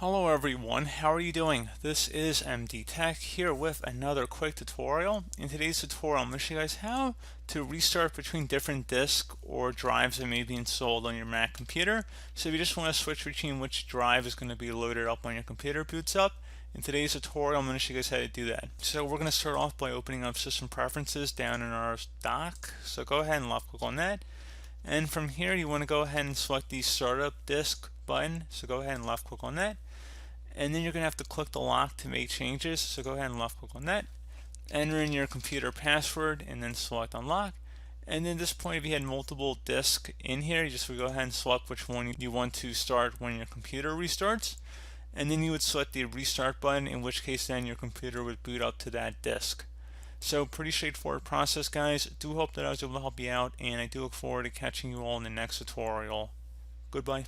Hello everyone, how are you doing? This is MD Tech here with another quick tutorial. In today's tutorial, I'm going to show you guys how to restart between different disks or drives that may be installed on your Mac computer. So if you just want to switch between which drive is going to be loaded up on your computer boots up, in today's tutorial, I'm going to show you guys how to do that. So we're going to start off by opening up System Preferences down in our dock. So go ahead and left click on that. And from here, you want to go ahead and select the Startup Disk button. So go ahead and left click on that. And then you're going to have to click the lock to make changes. So go ahead and left click on that. Enter in your computer password and then select unlock. And then at this point, if you had multiple disks in here, you just would go ahead and select which one you want to start when your computer restarts. And then you would select the restart button, in which case then your computer would boot up to that disk. So pretty straightforward process, guys. Do hope that I was able to help you out, and I do look forward to catching you all in the next tutorial. Goodbye.